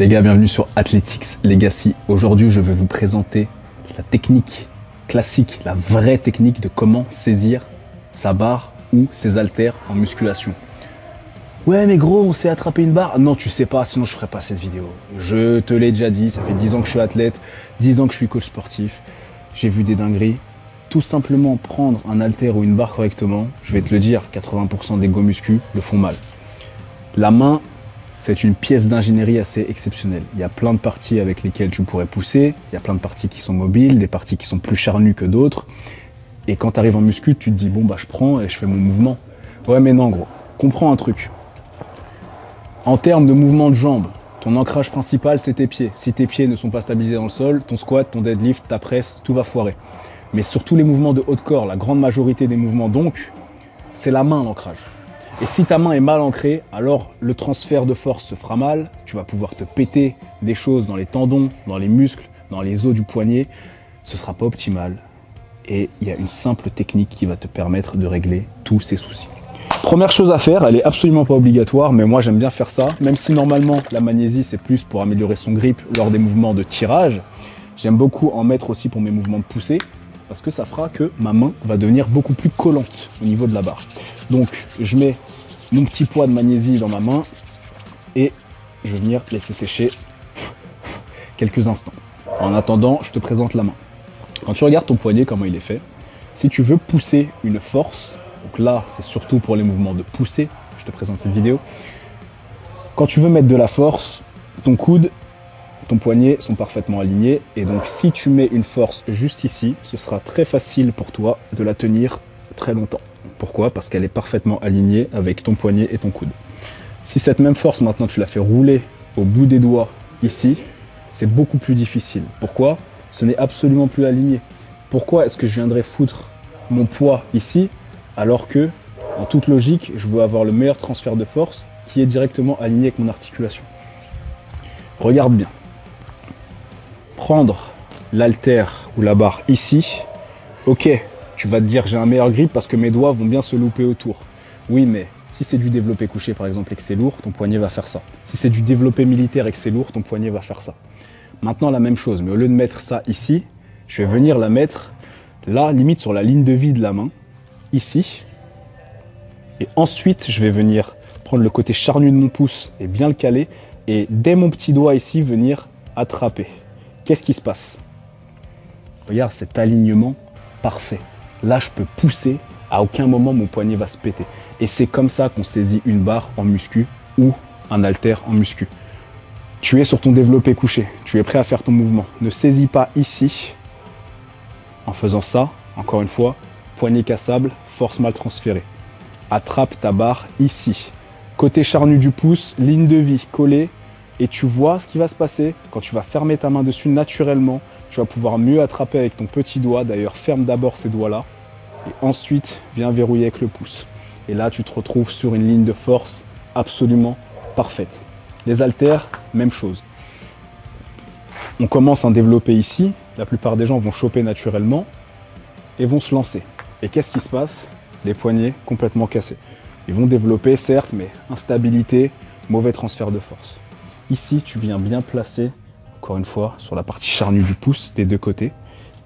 Les gars, bienvenue sur Athletics Legacy. Aujourd'hui, je vais vous présenter la technique classique, la vraie technique de comment saisir sa barre ou ses haltères en musculation. Ouais mais gros, on sait attraper une barre. Non, tu sais pas, sinon je ferais pas cette vidéo. Je te l'ai déjà dit, ça fait 10 ans que je suis athlète, 10 ans que je suis coach sportif. J'ai vu des dingueries. Tout simplement prendre un haltère ou une barre correctement, je vais te le dire, 80% des go muscu le font mal. La main, c'est une pièce d'ingénierie assez exceptionnelle. Il y a plein de parties avec lesquelles tu pourrais pousser, il y a plein de parties qui sont mobiles, des parties qui sont plus charnues que d'autres. Et quand tu arrives en muscu, tu te dis, bon bah je prends et je fais mon mouvement. Ouais mais non gros, comprends un truc. En termes de mouvement de jambes, ton ancrage principal c'est tes pieds. Si tes pieds ne sont pas stabilisés dans le sol, ton squat, ton deadlift, ta presse, tout va foirer. Mais sur tous les mouvements de haut de corps, la grande majorité des mouvements donc, c'est la main l'ancrage. Et si ta main est mal ancrée, alors le transfert de force se fera mal, tu vas pouvoir te péter des choses dans les tendons, dans les muscles, dans les os du poignet, ce ne sera pas optimal. Et il y a une simple technique qui va te permettre de régler tous ces soucis. Première chose à faire, elle est absolument pas obligatoire, mais moi j'aime bien faire ça, même si normalement la magnésie c'est plus pour améliorer son grip lors des mouvements de tirage, j'aime beaucoup en mettre aussi pour mes mouvements de poussée, parce que ça fera que ma main va devenir beaucoup plus collante au niveau de la barre. Donc je mets mon petit poids de magnésie dans ma main et je vais venir laisser sécher quelques instants. En attendant, je te présente la main. Quand tu regardes ton poignet, comment il est fait, si tu veux pousser une force, donc là c'est surtout pour les mouvements de poussée, je te présente cette vidéo. Quand tu veux mettre de la force, ton coude, ton poignet sont parfaitement alignés et donc si tu mets une force juste ici, ce sera très facile pour toi de la tenir très longtemps. Pourquoi? Parce qu'elle est parfaitement alignée avec ton poignet et ton coude. Si cette même force maintenant tu la fais rouler au bout des doigts ici, c'est beaucoup plus difficile. Pourquoi? Ce n'est absolument plus aligné. Pourquoi est-ce que je viendrais foutre mon poids ici alors que, en toute logique, je veux avoir le meilleur transfert de force qui est directement aligné avec mon articulation? Regarde bien. Prendre l'haltère ou la barre ici, ok, tu vas te dire j'ai un meilleur grip parce que mes doigts vont bien se louper autour. Oui, mais si c'est du développé couché par exemple et que c'est lourd, ton poignet va faire ça. Si c'est du développé militaire et que c'est lourd, ton poignet va faire ça. Maintenant la même chose, mais au lieu de mettre ça ici, je vais venir la mettre là, limite sur la ligne de vie de la main, ici. Et ensuite, je vais venir prendre le côté charnu de mon pouce et bien le caler. Et dès mon petit doigt ici, venir attraper. Qu'est-ce qui se passe? Regarde cet alignement parfait. Là, je peux pousser, à aucun moment mon poignet va se péter. Et c'est comme ça qu'on saisit une barre en muscu ou un haltère en muscu. Tu es sur ton développé couché, tu es prêt à faire ton mouvement. Ne saisis pas ici. En faisant ça, encore une fois, poignet cassable, force mal transférée. Attrape ta barre ici. Côté charnu du pouce, ligne de vie collée. Et tu vois ce qui va se passer quand tu vas fermer ta main dessus naturellement. Tu vas pouvoir mieux attraper avec ton petit doigt. D'ailleurs, ferme d'abord ces doigts-là. Et ensuite, viens verrouiller avec le pouce. Et là, tu te retrouves sur une ligne de force absolument parfaite. Les haltères, même chose. On commence à en développer ici. La plupart des gens vont choper naturellement et vont se lancer. Et qu'est-ce qui se passe? Les poignets complètement cassés. Ils vont développer, certes, mais instabilité, mauvais transfert de force. Ici, tu viens bien placer, encore une fois, sur la partie charnue du pouce, des deux côtés.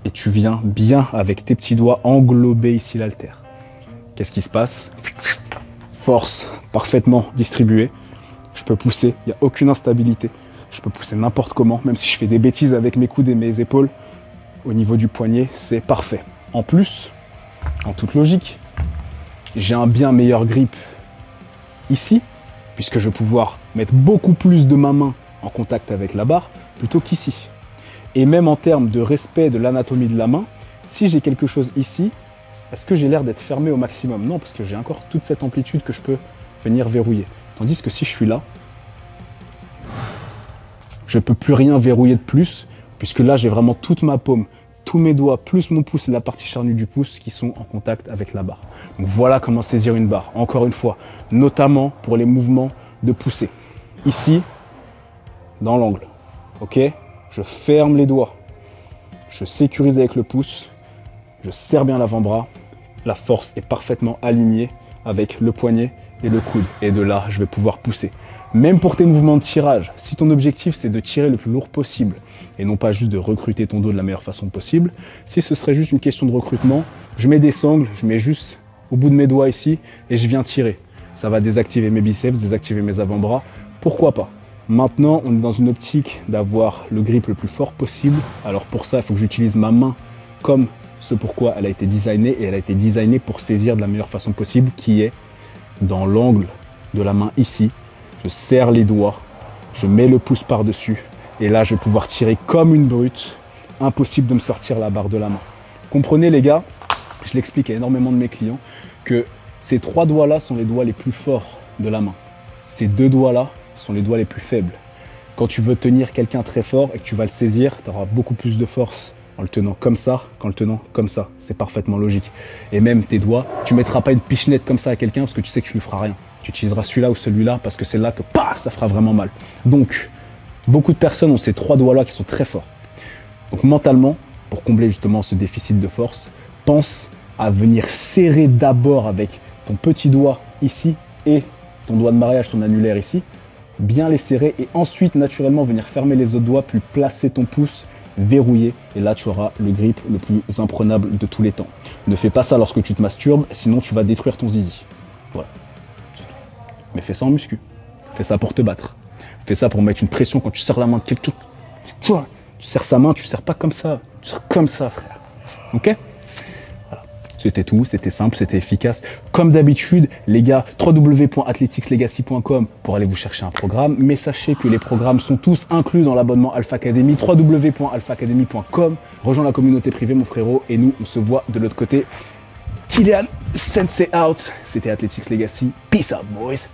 Et tu viens bien, avec tes petits doigts, englober ici l'haltère. Qu'est-ce qui se passe? Force parfaitement distribuée. Je peux pousser, il n'y a aucune instabilité. Je peux pousser n'importe comment, même si je fais des bêtises avec mes coudes et mes épaules. Au niveau du poignet, c'est parfait. En plus, en toute logique, j'ai un bien meilleur grip ici, puisque je vais pouvoir mettre beaucoup plus de ma main en contact avec la barre plutôt qu'ici. Et même en termes de respect de l'anatomie de la main, si j'ai quelque chose ici, est-ce que j'ai l'air d'être fermé au maximum? Non, parce que j'ai encore toute cette amplitude que je peux venir verrouiller. Tandis que si je suis là, je ne peux plus rien verrouiller de plus, puisque là j'ai vraiment toute ma paume, tous mes doigts, plus mon pouce et la partie charnue du pouce qui sont en contact avec la barre. Donc voilà comment saisir une barre, encore une fois, notamment pour les mouvements de poussée. Ici, dans l'angle, ok? Je ferme les doigts, je sécurise avec le pouce, je serre bien l'avant-bras, la force est parfaitement alignée avec le poignet et le coude. Et de là, je vais pouvoir pousser. Même pour tes mouvements de tirage, si ton objectif c'est de tirer le plus lourd possible et non pas juste de recruter ton dos de la meilleure façon possible, si ce serait juste une question de recrutement, je mets des sangles, je mets juste au bout de mes doigts ici et je viens tirer. Ça va désactiver mes biceps, désactiver mes avant-bras, pourquoi pas? Maintenant, on est dans une optique d'avoir le grip le plus fort possible. Alors pour ça, il faut que j'utilise ma main comme ce pourquoi elle a été designée, et elle a été designée pour saisir de la meilleure façon possible, qui est dans l'angle de la main ici. Je serre les doigts, je mets le pouce par-dessus et là je vais pouvoir tirer comme une brute. Impossible de me sortir la barre de la main. Comprenez les gars, je l'explique à énormément de mes clients, que ces 3 doigts-là sont les doigts les plus forts de la main. Ces 2 doigts-là sont les doigts les plus faibles. Quand tu veux tenir quelqu'un très fort et que tu vas le saisir, tu auras beaucoup plus de force en le tenant comme ça qu'en le tenant comme ça. C'est parfaitement logique. Et même tes doigts, tu ne mettras pas une pichenette comme ça à quelqu'un parce que tu sais que tu lui feras rien. Tu utiliseras celui-là ou celui-là parce que c'est là que ça fera vraiment mal. Donc, beaucoup de personnes ont ces 3 doigts-là qui sont très forts. Donc mentalement, pour combler justement ce déficit de force, pense à venir serrer d'abord avec ton petit doigt ici et ton doigt de mariage, ton annulaire ici, bien les serrer et ensuite naturellement venir fermer les autres doigts, puis placer ton pouce verrouillé et là tu auras le grip le plus imprenable de tous les temps. Ne fais pas ça lorsque tu te masturbes, sinon tu vas détruire ton zizi. Voilà. Mais fais ça en muscu. Fais ça pour te battre. Fais ça pour mettre une pression quand tu serres la main de quelqu'un. Tu serres sa main, tu serres pas comme ça. Tu serres comme ça, frère. Ok? Voilà. C'était tout, c'était simple, c'était efficace. Comme d'habitude, les gars, www.athleticslegacy.com pour aller vous chercher un programme. Mais sachez que les programmes sont tous inclus dans l'abonnement Alpha Academy. www.alphaacademy.com. Rejoins la communauté privée, mon frérot. Et nous, on se voit de l'autre côté. Kylian Sensei out. C'était Athletics Legacy. Peace out, boys.